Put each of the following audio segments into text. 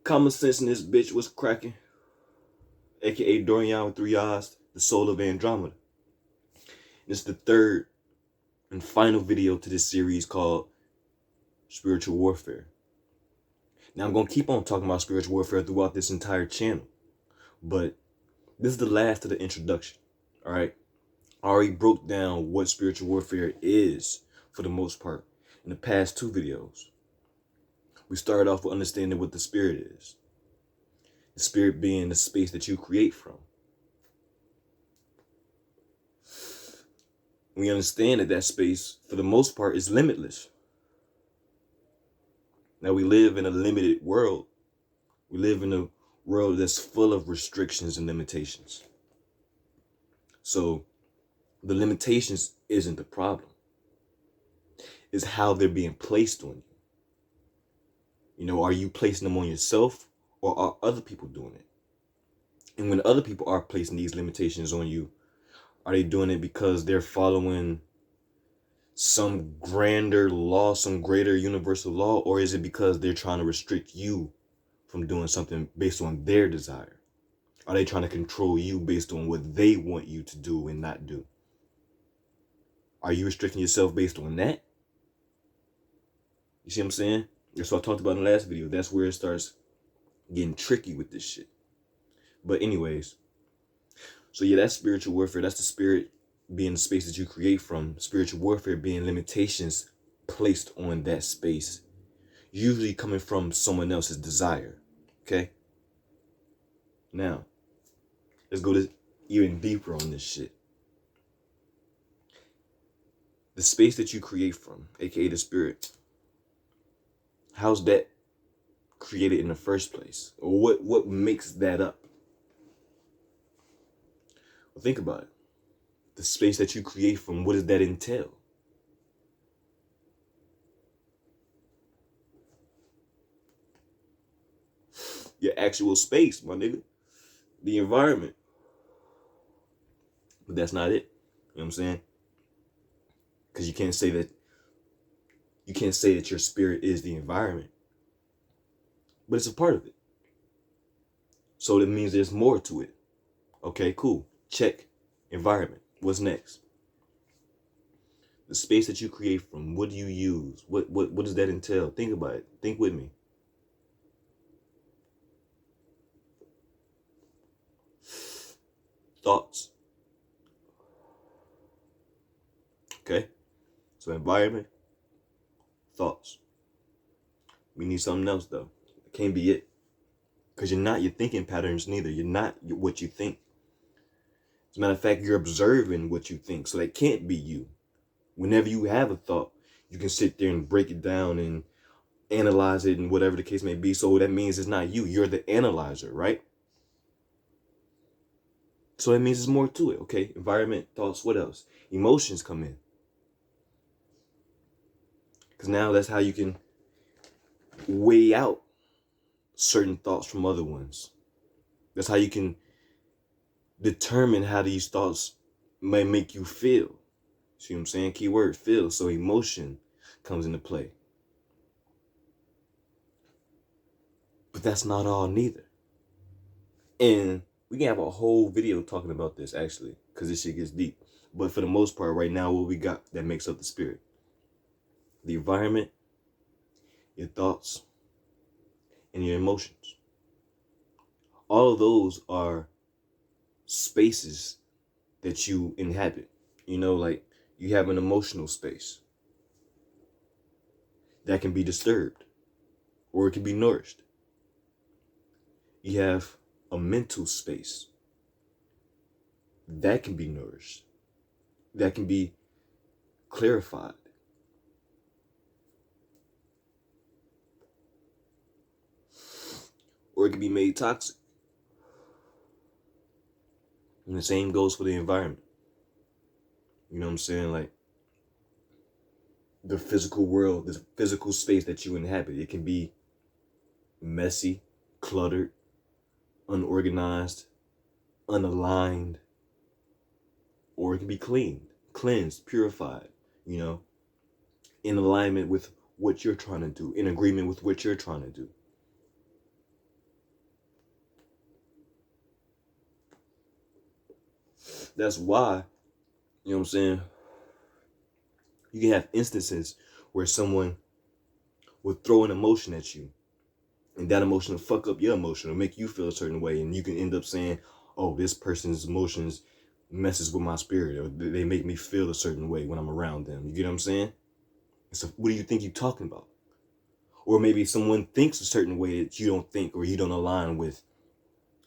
Common sense in this bitch was cracking, aka Dorian with 3 eyes, the soul of Andromeda. This is the third and final video to this series called Spiritual Warfare. Now I'm gonna keep on talking about spiritual warfare throughout this entire channel, but this is the last of the introduction. All right, I already broke down what spiritual warfare is for the most part in the past 2 videos. We started off with understanding what the spirit is. The spirit being the space that you create from. We understand that space, for the most part, is limitless. Now, we live in a limited world. We live in a world that's full of restrictions and limitations. So, the limitations isn't the problem. It's how they're being placed on you. You know, are you placing them on yourself, or are other people doing it? And when other people are placing these limitations on you, are they doing it because they're following some grander law, some greater universal law, or is it because they're trying to restrict you from doing something based on their desire? Are they trying to control you based on what they want you to do and not do? Are you restricting yourself based on that? You see what I'm saying? That's what I talked about in the last video. That's where it starts getting tricky with this shit. But anyways, so yeah, that's spiritual warfare. That's the spirit being the space that you create from. Spiritual warfare being limitations placed on that space, usually coming from someone else's desire. Okay? Now, let's go even deeper on this shit. The space that you create from, aka the spirit, how's that created in the first place? Or what makes that up? Well, think about it. The space that you create from, what does that entail? Your actual space, my nigga. The environment. But that's not it. You know what I'm saying? Because you can't say that your spirit is the environment. But it's a part of it. So that means there's more to it. Okay, cool. Check. Environment. What's next? The space that you create from, what do you use? What does that entail? Think about it. Think with me. Thoughts. Okay? So environment, thoughts. We need something else though. It can't be it. Because you're not your thinking patterns neither. You're not what you think. As a matter of fact, you're observing what you think. So that can't be you. Whenever you have a thought, you can sit there and break it down and analyze it and whatever the case may be. So that means it's not you. You're the analyzer, right? So that means there's more to it. Okay, environment, thoughts, what else? Emotions come in. Because now that's how you can weigh out certain thoughts from other ones. That's how you can determine how these thoughts may make you feel. See what I'm saying? Keyword, feel. So emotion comes into play. But that's not all neither. And we can have a whole video talking about this actually, because this shit gets deep. But for the most part, right now, what we got that makes up the spirit: the environment, your thoughts, and your emotions. All of those are spaces that you inhabit. You know, like you have an emotional space that can be disturbed or it can be nourished. You have a mental space that can be nourished, that can be clarified. Or it can be made toxic. And the same goes for the environment. You know what I'm saying? Like the physical world, the physical space that you inhabit. It can be messy, cluttered, unorganized, unaligned, or it can be cleaned, cleansed, purified, you know, in alignment with what you're trying to do, in agreement with what you're trying to do. That's why, you know what I'm saying, you can have instances where someone will throw an emotion at you, and that emotion will fuck up your emotion or make you feel a certain way, and you can end up saying, oh, this person's emotions messes with my spirit, or they make me feel a certain way when I'm around them. You get what I'm saying? So what do you think you're talking about? Or maybe someone thinks a certain way that you don't think or you don't align with,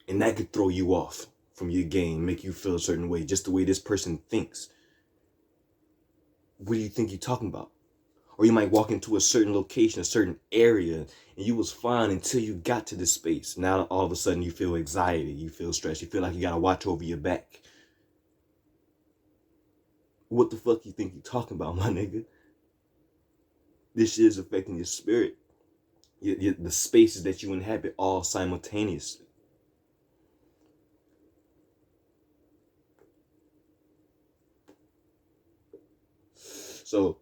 and that could throw you off from your game, make you feel a certain way, just the way this person thinks. What do you think you're talking about? Or you might walk into a certain location, a certain area, and you was fine until you got to this space. Now all of a sudden you feel anxiety, you feel stress, you feel like you gotta watch over your back. What the fuck you think you're talking about, my nigga? This shit is affecting your spirit, the spaces that you inhabit all simultaneously. So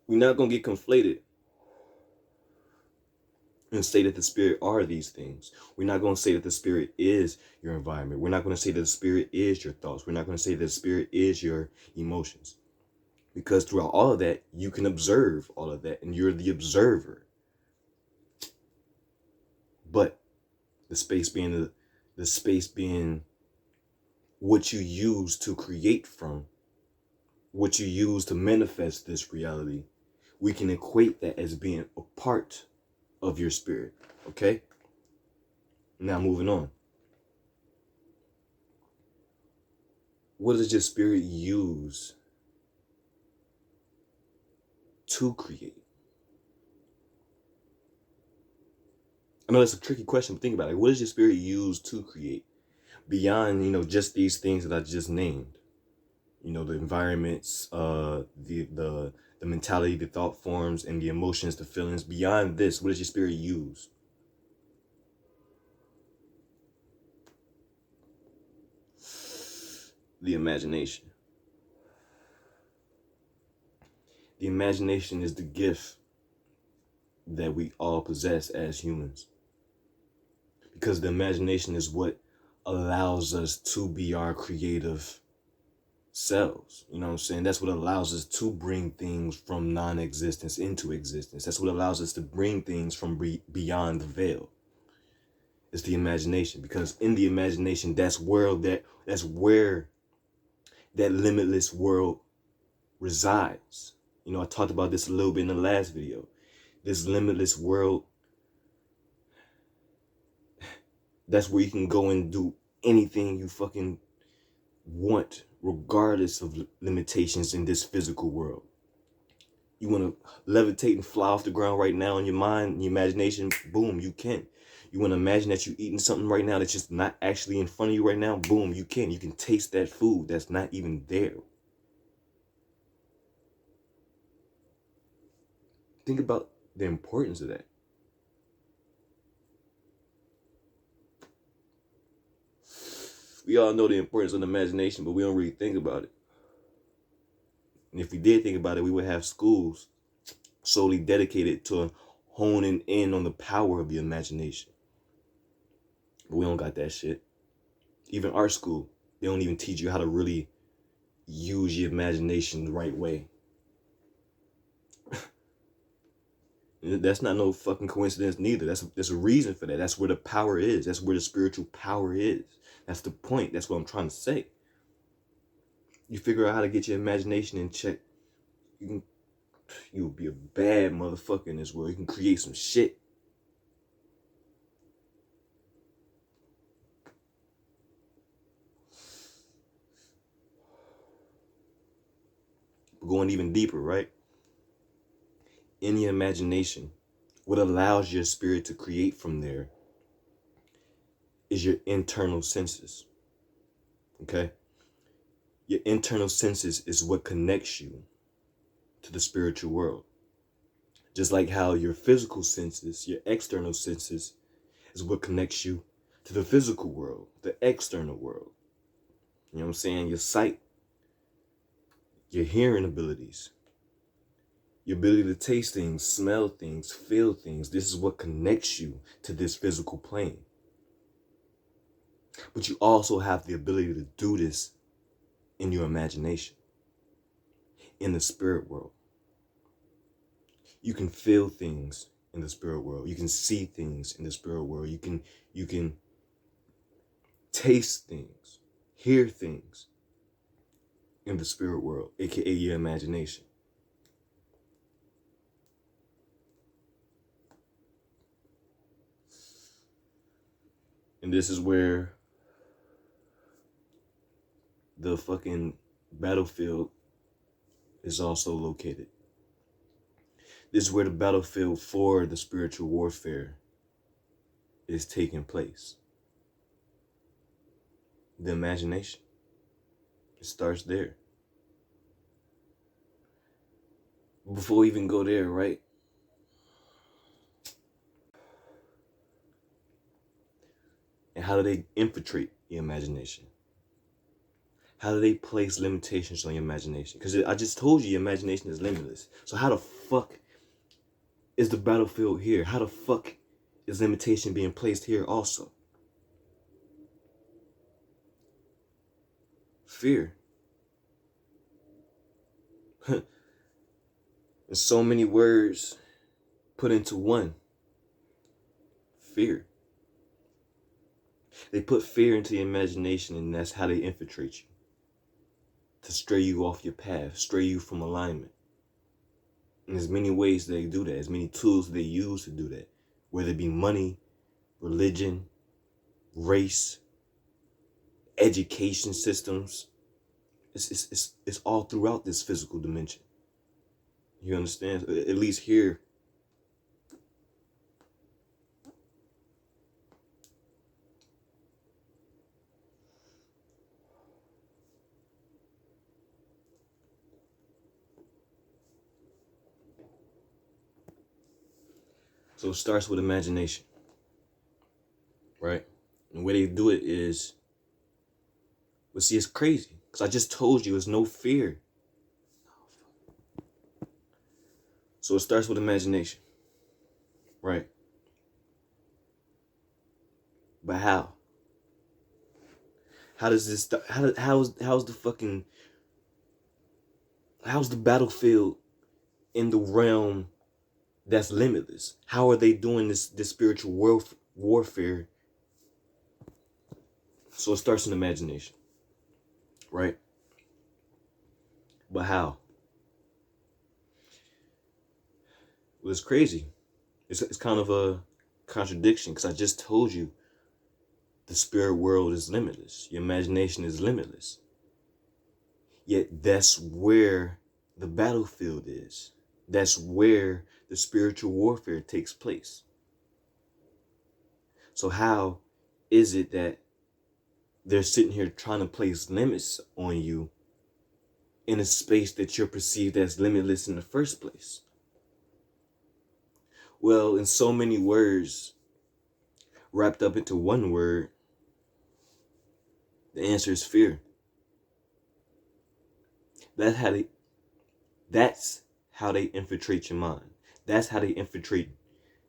we're not gonna get conflated and say that the spirit are these things. We're not going to say that the spirit is your environment. We're not going to say that the spirit is your thoughts. We're not going to say that the spirit is your emotions. Because throughout all of that, you can observe all of that, and you're the observer. But the space being the space being what you use to create from, what you use to manifest this reality, we can equate that as being a part of your spirit. Okay? Now moving on. What does your spirit use to create? I know that's a tricky question, but think about it. What does your spirit use to create? Beyond, just these things that I just named. The environments, the mentality, the thought forms, and the emotions, the feelings. Beyond this, what does your spirit use? The imagination. The imagination is the gift that we all possess as humans. Because the imagination is what allows us to be our creative selves. You know what I'm saying? That's what allows us to bring things from non-existence into existence. That's what allows us to bring things from beyond the veil. It's the imagination, because in the imagination, that's where that limitless world resides. I talked about this a little bit in the last video. This limitless world, that's where you can go and do anything you fucking want, regardless of limitations in this physical world. You want to levitate and fly off the ground right now in your mind, in your imagination, boom, you can. You want to imagine that you're eating something right now that's just not actually in front of you right now, boom, you can. You can taste that food that's not even there. Think about the importance of that. We all know the importance of the imagination, but we don't really think about it. And if we did think about it, we would have schools solely dedicated to honing in on the power of the imagination. But we don't got that shit. Even our school, they don't even teach you how to really use your imagination the right way. That's not no fucking coincidence neither. There's a reason for that. That's where the power is. That's where the spiritual power is. That's the point. That's what I'm trying to say. You figure out how to get your imagination in check, you'll be a bad motherfucker in this world. You can create some shit. Going even deeper, right? In your imagination, what allows your spirit to create from there is your internal senses. Okay? Your internal senses is what connects you to the spiritual world. Just like how your physical senses, your external senses, is what connects you to the physical world, the external world. You know what I'm saying? Your sight, your hearing abilities, your ability to taste things, smell things, feel things. This is what connects you to this physical plane. But you also have the ability to do this in your imagination, in the spirit world. You can feel things in the spirit world. You can see things in the spirit world. You can taste things, hear things in the spirit world, aka your imagination. And this is where the fucking battlefield is also located. This is where the battlefield for the spiritual warfare is taking place. The imagination. It starts there. Before we even go there, right? And how do they infiltrate your imagination? How do they place limitations on your imagination? Because I just told you your imagination is limitless. So how the fuck is the battlefield here? How the fuck is limitation being placed here also? Fear. And so many words put into one. Fear. They put fear into your imagination, and that's how they infiltrate you. To stray you off your path, stray you from alignment. And there's many ways they do that. There's many tools they use to do that. Whether it be money, religion, race, education systems. It's all throughout this physical dimension. You understand? At least here. So it starts with imagination, right? And the way they do it is, well, see, it's crazy. Because I just told you there's no fear. So it starts with imagination, right? But how? How does this start? How's the battlefield in the realm that's limitless? How are they doing this spiritual warfare? So it starts in imagination, right? But how? Well, it's crazy. It's kind of a contradiction, because I just told you the spirit world is limitless. Your imagination is limitless. Yet that's where the battlefield is. That's where the spiritual warfare takes place. So how is it that they're sitting here trying to place limits on you in a space that you're perceived as limitless in the first place? Well, in so many words wrapped up into one word, the answer is fear. That's how they infiltrate your mind. That's how they infiltrate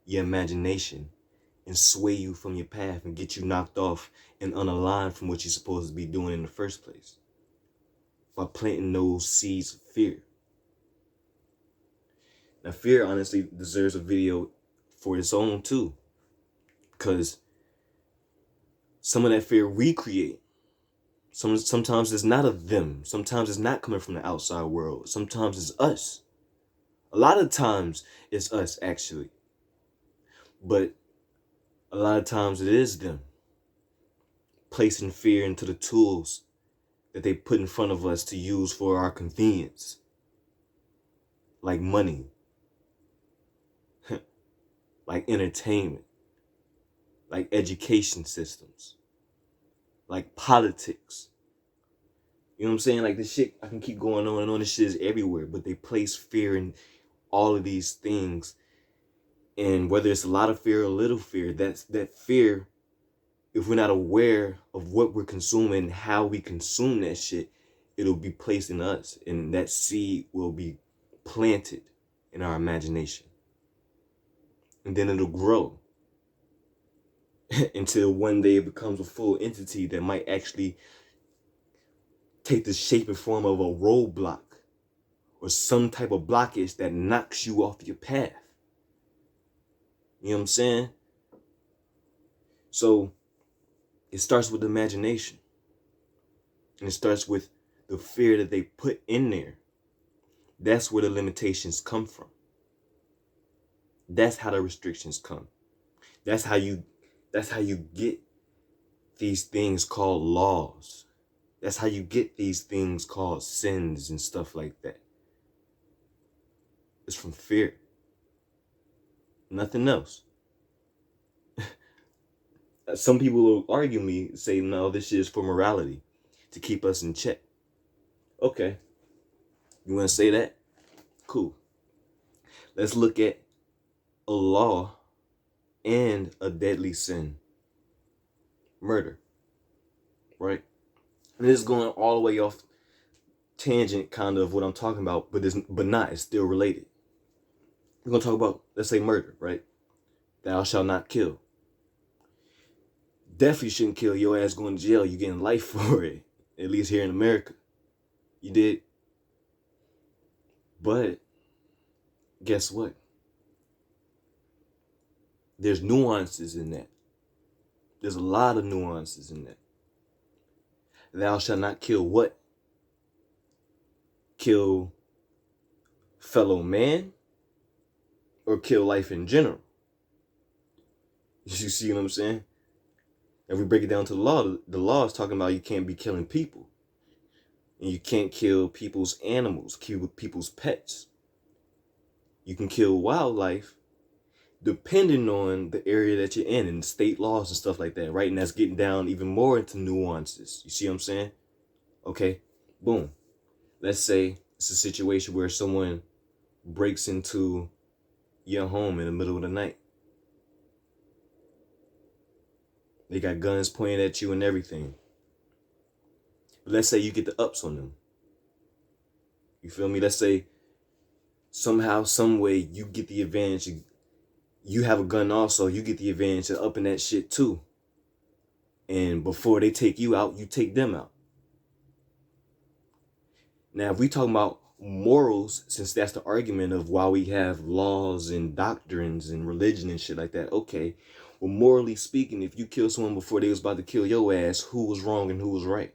your imagination and sway you from your path and get you knocked off and unaligned from what you're supposed to be doing in the first place. By planting those seeds of fear. Now, fear honestly deserves a video for its own too. Because some of that fear we create. Sometimes it's not of them. Sometimes it's not coming from the outside world. Sometimes it's us. A lot of times it's us, actually. But a lot of times it is them. Placing fear into the tools that they put in front of us to use for our convenience. Like money. Like entertainment. Like education systems. Like politics. You know what I'm saying? Like this shit, I can keep going on and on. This shit is everywhere. But they place fear in all of these things. And whether it's a lot of fear or little fear, that fear, if we're not aware of what we're consuming and how we consume that shit, it'll be placed in us. And that seed will be planted in our imagination. And then it'll grow until one day it becomes a full entity that might actually take the shape and form of a roadblock or some type of blockage that knocks you off your path. You know what I'm saying? So it starts with imagination. And it starts with the fear that they put in there. That's where the limitations come from. That's how the restrictions come. That's how you get these things called laws. That's how you get these things called sins and stuff like that. It's from fear. Nothing else. Some people will argue me, say, no, this shit is for morality, to keep us in check. Okay. You want to say that? Cool. Let's look at a law and a deadly sin. Murder. Right? And this is going all the way off tangent kind of what I'm talking about, but not. It's still related. We're going to talk about, let's say, murder, right? Thou shalt not kill. Definitely shouldn't kill. Your ass going to jail. You getting life for it. At least here in America. You did. But guess what? There's nuances in that. There's a lot of nuances in that. Thou shalt not kill what? Kill fellow man? Or kill life in general? You see what I'm saying? If we break it down to the law is talking about you can't be killing people. And you can't kill people's animals, kill people's pets. You can kill wildlife depending on the area that you're in and state laws and stuff like that, right? And that's getting down even more into nuances. You see what I'm saying? Okay, boom. Let's say it's a situation where someone breaks into your home in the middle of the night. They got guns pointed at you and everything. But let's say you get the ups on them. You feel me? Let's say somehow, some way you get the advantage. You have a gun also. You get the advantage of upping that shit too. And before they take you out, you take them out. Now, if we talk about morals, since that's the argument of why we have laws and doctrines and religion and shit like that, okay. Well, morally speaking, if you kill someone before they was about to kill your ass, who was wrong and who was right?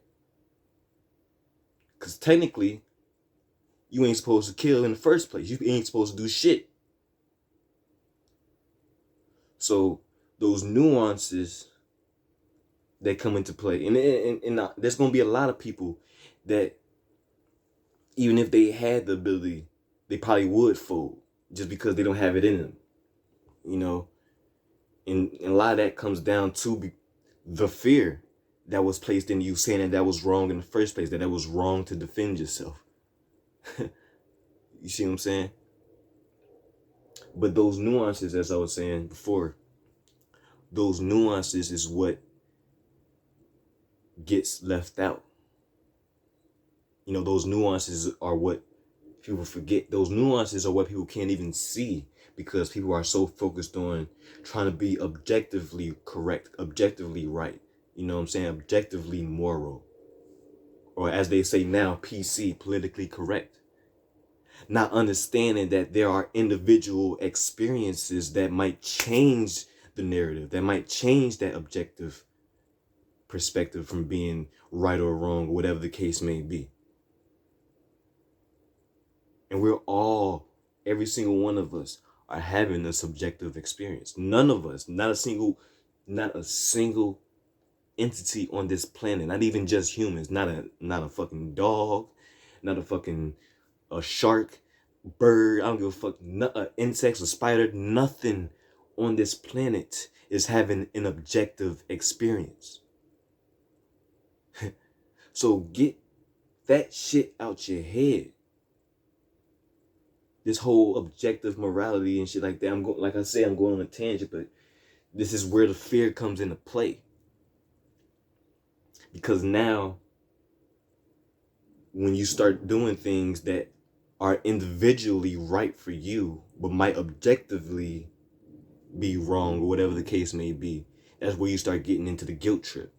Because technically, you ain't supposed to kill in the first place. You ain't supposed to do shit. So those nuances that come into play, and there's going to be a lot of people that even if they had the ability, they probably would fold just because they don't have it in them, you know. And a lot of that comes down to the fear that was placed in you, saying that was wrong in the first place, that was wrong to defend yourself. You see what I'm saying? But those nuances, as I was saying before, those nuances is what gets left out. You know, those nuances are what people forget. Those nuances are what people can't even see because people are so focused on trying to be objectively correct, objectively right. You know what I'm saying? Objectively moral. Or as they say now, PC, politically correct. Not understanding that there are individual experiences that might change the narrative, that might change that objective perspective from being right or wrong, or whatever the case may be. And we're all, every single one of us, are having a subjective experience. None of us, not a single entity on this planet, not even just humans, not a fucking dog, not a shark, bird, I don't give a fuck, insects, a spider, nothing on this planet is having an objective experience. So get that shit out your head. This whole objective morality and shit like that. I'm going on a tangent, but this is where the fear comes into play. Because now, when you start doing things that are individually right for you, but might objectively be wrong, or whatever the case may be, that's where you start getting into the guilt trip.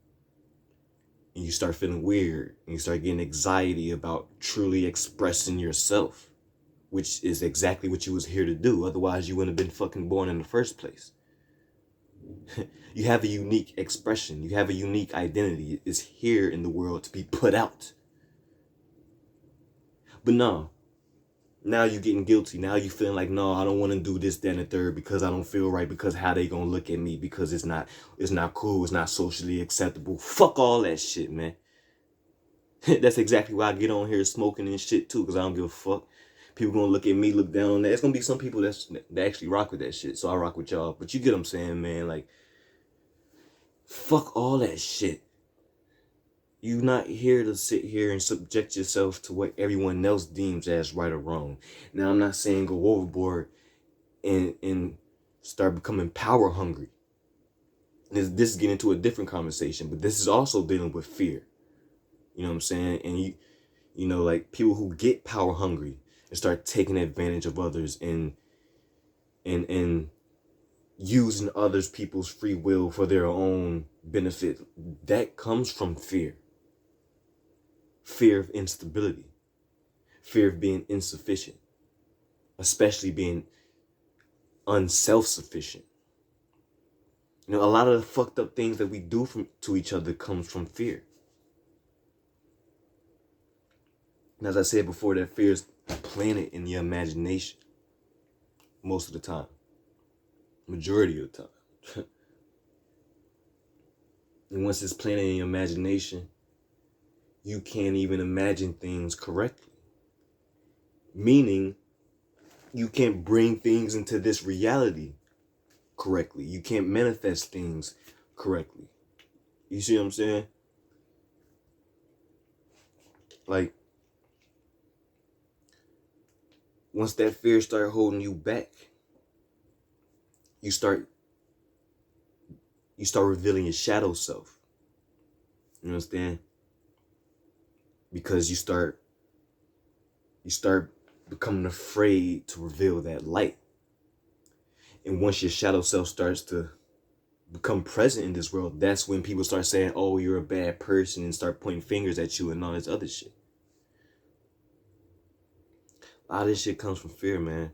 and you start feeling weird, and you start getting anxiety about truly expressing yourself, which is exactly what you was here to do. Otherwise, you wouldn't have been fucking born in the first place. You have a unique expression. You have a unique identity. It's here in the world to be put out. But no, now you getting guilty. Now you feeling like, no, I don't want to do this, that, and the third because I don't feel right, because how they gonna look at me, because it's not cool, it's not socially acceptable. Fuck all that shit, man. That's exactly why I get on here smoking and shit too, because I don't give a fuck. People gonna look at me, look down on that. It's gonna be some people that actually rock with that shit, so I rock with y'all. But you get what I'm saying, man. Like, fuck all that shit. You're not here to sit here and subject yourself to what everyone else deems as right or wrong. Now, I'm not saying go overboard and start becoming power hungry. This is getting into a different conversation, but this is also dealing with fear. You know what I'm saying? And you know, like people who get power hungry and start taking advantage of others and using others people's free will for their own benefit, that comes from fear. Fear of instability, fear of being insufficient, especially being unself-sufficient. You know, a lot of the fucked up things that we do to each other comes from fear. And as I said before, that fear is planted in your imagination most of the time, majority of the time. And once it's planted in your imagination, you can't even imagine things correctly. Meaning, you can't bring things into this reality correctly. You can't manifest things correctly. You see what I'm saying? Like, once that fear start holding you back, you start revealing your shadow self. You understand? Because you start becoming afraid to reveal that light. And once your shadow self starts to become present in this world, that's when people start saying, oh, you're a bad person, and start pointing fingers at you and all this other shit. A lot of this shit comes from fear, man.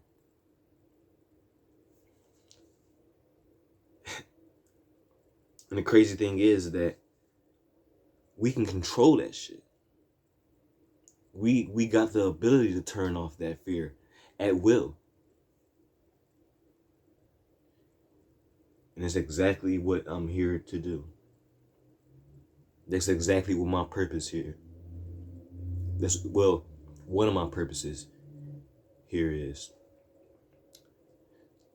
And the crazy thing is that we can control that shit. We got the ability to turn off that fear at will. And it's exactly what I'm here to do. That's exactly what my purpose here. One of my purposes here is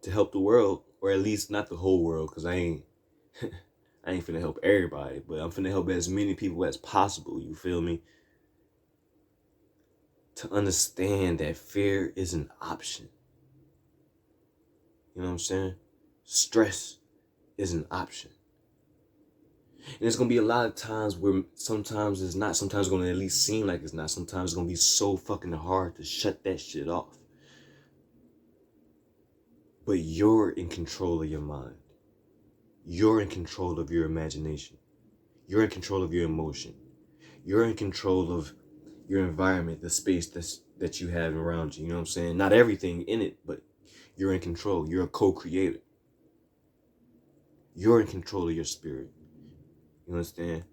to help the world, or at least not the whole world, because I ain't finna help everybody, but I'm finna help as many people as possible, you feel me? To understand that fear is an option. You know what I'm saying? Stress is an option. And there's gonna be a lot of times where sometimes it's not, sometimes it's gonna at least seem like it's not, sometimes it's gonna be so fucking hard to shut that shit off. But you're in control of your mind. You're in control of your imagination. You're in control of your emotion. You're in control of your environment, the space that you have around you. You know what I'm saying? Not everything in it, but you're in control. You're a co-creator. You're in control of your spirit. You understand?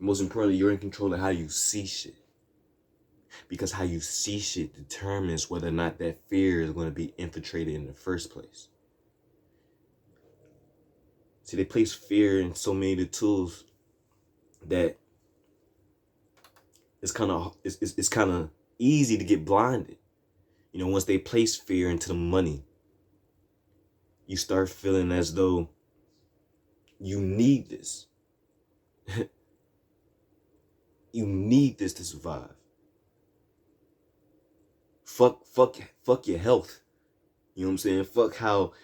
Most importantly, you're in control of how you see shit. Because how you see shit determines whether or not that fear is going to be infiltrated in the first place. See, they place fear in so many of the tools that it's kind of easy to get blinded. You know, once they place fear into the money, you start feeling as though you need this. You need this to survive. Fuck your health. You know what I'm saying? Fuck how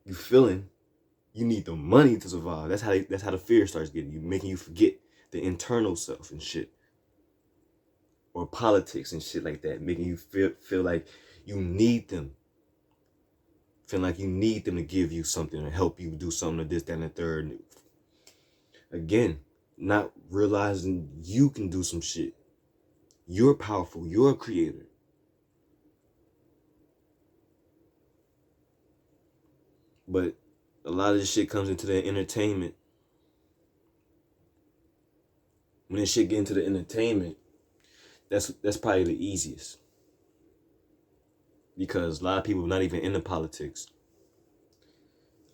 you feeling. You need the money to survive. That's how the fear starts getting you, making you forget the internal self and shit. Or politics and shit like that, making you feel like you need them. Feel like you need them to give you something or help you do something or this, that, and the third. Again, not realizing you can do some shit. You're powerful. You're a creator. But a lot of this shit comes into the entertainment. When this shit get into the entertainment, that's probably the easiest. Because a lot of people are not even into politics.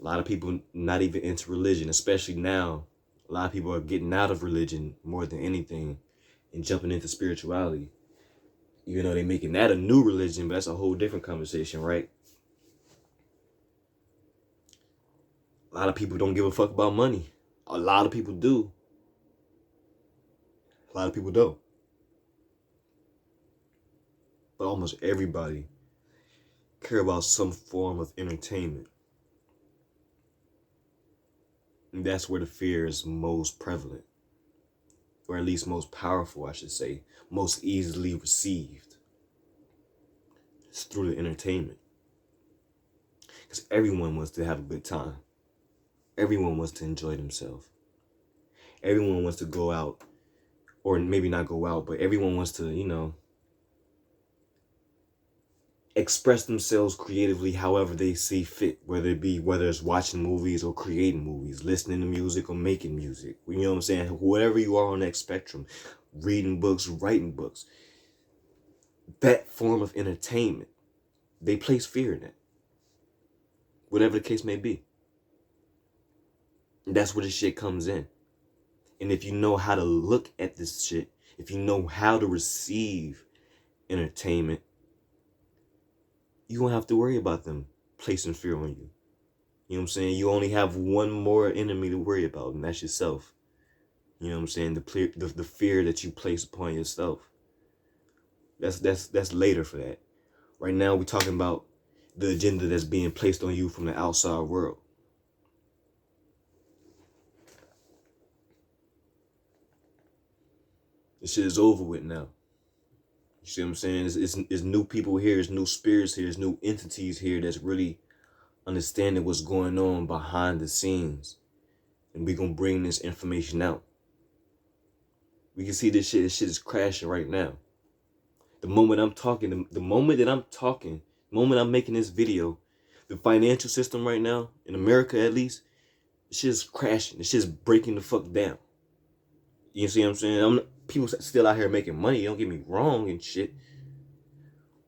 A lot of people not even into religion, especially now. A lot of people are getting out of religion more than anything and jumping into spirituality. Even though they're making that a new religion, but that's a whole different conversation, right? A lot of people don't give a fuck about money. A lot of people do. A lot of people don't. But almost everybody care about some form of entertainment. And that's where the fear is most prevalent. Or at least most powerful, I should say. Most easily received. It's through the entertainment. Because everyone wants to have a good time. Everyone wants to enjoy themselves. Everyone wants to go out. Or maybe not go out, but everyone wants to, express themselves creatively however they see fit, whether it's watching movies or creating movies, listening to music or making music. You know what I'm saying? Whatever you are on that spectrum, reading books, writing books, that form of entertainment, they place fear in it. Whatever the case may be. And that's where the shit comes in. And if you know how to look at this shit, if you know how to receive entertainment, you won't have to worry about them placing fear on you. You know what I'm saying? You only have one more enemy to worry about, and that's yourself. You know what I'm saying? The fear that you place upon yourself. That's later for that. Right now, we're talking about the agenda that's being placed on you from the outside world. This shit is over with now. You see what I'm saying? It's new people here, it's new spirits here, it's new entities here that's really understanding what's going on behind the scenes. And we're gonna bring this information out. We can see this shit is crashing right now. The moment I'm talking, the moment that I'm talking, the moment I'm making this video, the financial system right now, in America at least, this shit is crashing. This shit is breaking the fuck down. You see what I'm saying? People still out here making money, don't get me wrong and shit.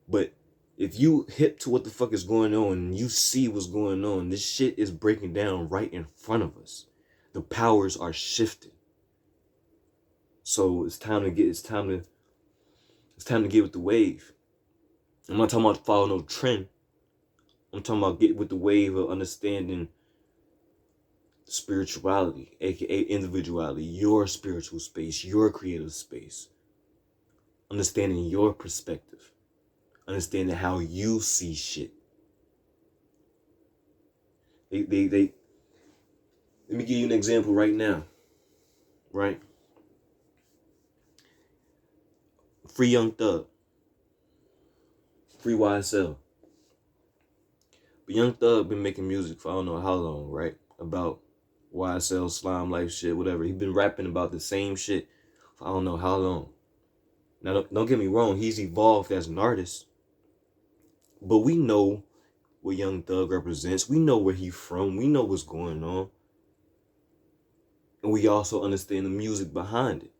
But if you hip to what the fuck is going on and you see what's going on, this shit is breaking down right in front of us. The powers are shifting. So it's time to get with the wave. I'm not talking about follow no trend. I'm talking about get with the wave of understanding spirituality, aka individuality, your spiritual space, your creative space. Understanding your perspective. Understanding how you see shit. Let me give you an example right now. Right? Free Young Thug. Free YSL. But Young Thug been making music for I don't know how long, right? About YSL, slime life shit, whatever. He been rapping about the same shit for I don't know how long. Now, don't get me wrong. He's evolved as an artist. But we know what Young Thug represents. We know where he's from. We know what's going on. And we also understand the music behind it.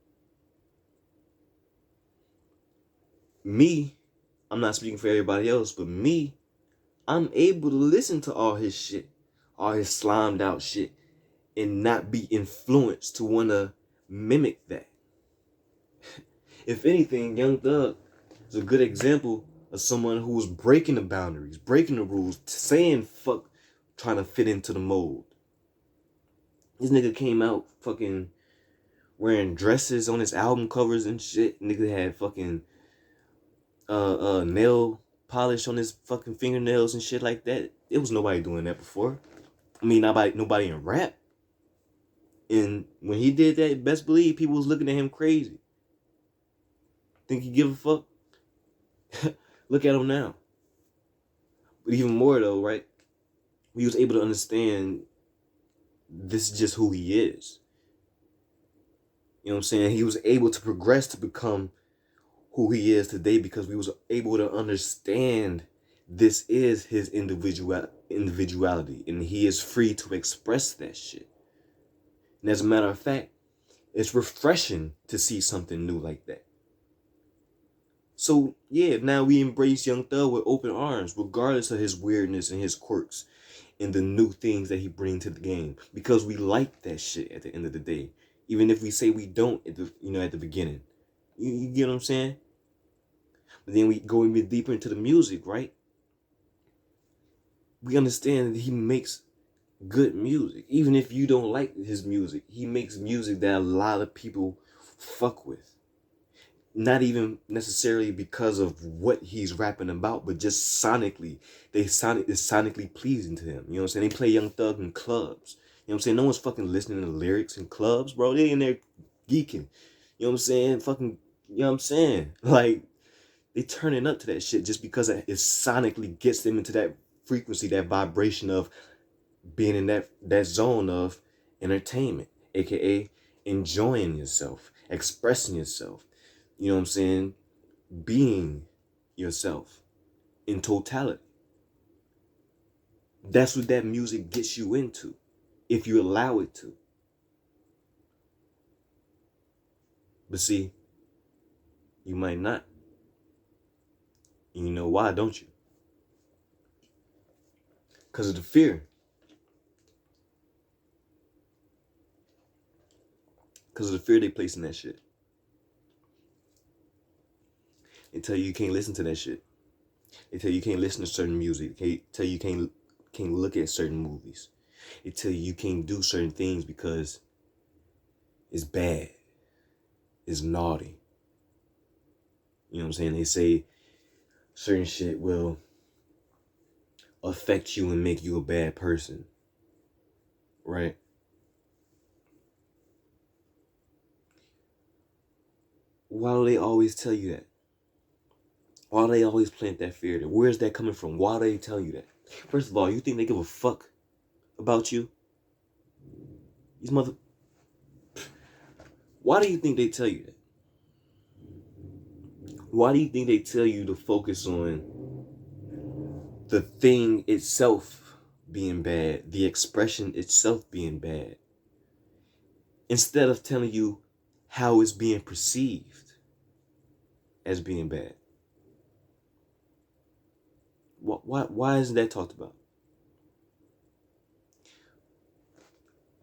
Me, I'm not speaking for everybody else, but me, I'm able to listen to all his shit, all his slimed out shit, and not be influenced to want to mimic that. If anything, Young Thug is a good example of someone who was breaking the boundaries, breaking the rules, saying fuck trying to fit into the mold. This nigga came out fucking wearing dresses on his album covers and shit. Nigga had fucking nail polish on his fucking fingernails and shit like that. It was nobody doing that before. I mean, nobody in rap. And when he did that, best believe people was looking at him crazy. Think he give a fuck? Look at him now. But even more though, right? We was able to understand this is just who he is. You know what I'm saying? He was able to progress to become who he is today because we was able to understand this is his individuality, and he is free to express that shit. And as a matter of fact, it's refreshing to see something new like that. So yeah, now we embrace Young Thug with open arms, regardless of his weirdness and his quirks and the new things that he brings to the game, because we like that shit at the end of the day, even if we say we don't at the beginning. You get what I'm saying? But then we go even deeper into the music, right? We understand that he makes good music. Even if you don't like his music, he makes music that a lot of people fuck with. Not even necessarily because of what he's rapping about, but just sonically. It's sonically pleasing to him. You know what I'm saying? They play Young Thug in clubs. You know what I'm saying? No one's fucking listening to the lyrics in clubs, bro. They in there geeking. You know what I'm saying? Fucking, you know what I'm saying? Like, they turning up to that shit just because it sonically gets them into that frequency, that vibration of being in that zone of entertainment, aka enjoying yourself, expressing yourself. You know what I'm saying? Being yourself in totality. That's what that music gets you into, if you allow it to. But see, you might not. And you know why, don't you? Because of the fear. Because of the fear they place in that shit. They tell you can't listen to that shit. They tell you can't listen to certain music. They tell you can't look at certain movies. They tell you can't do certain things because it's bad. It's naughty. You know what I'm saying? They say certain shit will affect you and make you a bad person. Right? Why do they always tell you that? Why do they always plant that fear there? Where's that coming from? Why do they tell you that? First of all, you think they give a fuck about you? These mother... Why do you think they tell you that? Why do you think they tell you to focus on the thing itself being bad, the expression itself being bad, instead of telling you how it's being perceived as being bad? Why isn't that talked about?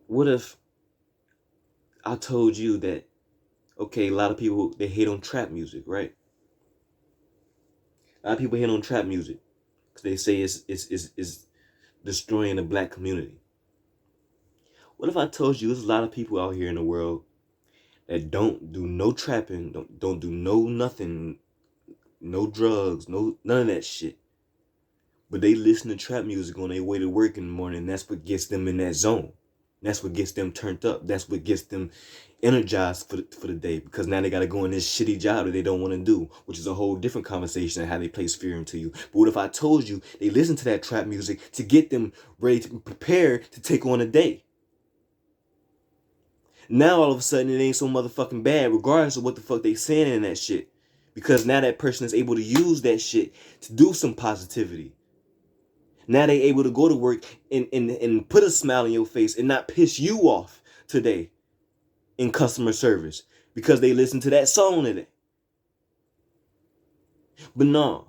What if I told you that, okay, a lot of people, they hate on trap music, right? A lot of people hate on trap music because they say it's destroying the black community. What if I told you there's a lot of people out here in the world that don't do no trapping, don't do no nothing, no drugs, none of that shit, but they listen to trap music on their way to work in the morning, and that's what gets them in that zone. That's what gets them turned up. That's what gets them energized for the day, because now they got to go in this shitty job that they don't want to do, which is a whole different conversation of how they place fear into you. But what if I told you they listen to that trap music to get them ready to prepare to take on a day? Now all of a sudden it ain't so motherfucking bad, regardless of what the fuck they saying in that shit, because now that person is able to use that shit to do some positivity. Now they able to go to work and put a smile on your face and not piss you off today in customer service because they listen to that song today. But no,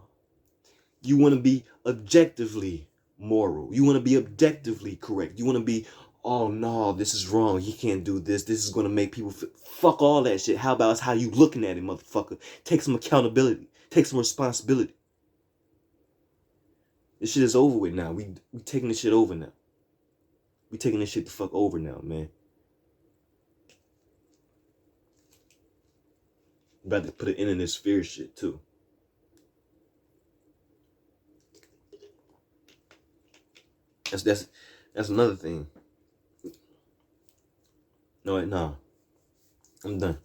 you want to be objectively moral. You want to be objectively correct. You want to be, oh no, this is wrong. He can't do this. This is going to make people fuck all that shit. How about how you looking at it, motherfucker? Take some accountability. Take some responsibility. This shit is over with now. We taking this shit over now. We taking this shit the fuck over now, man. About to put an end in this fear shit too. That's another thing. No, I'm done.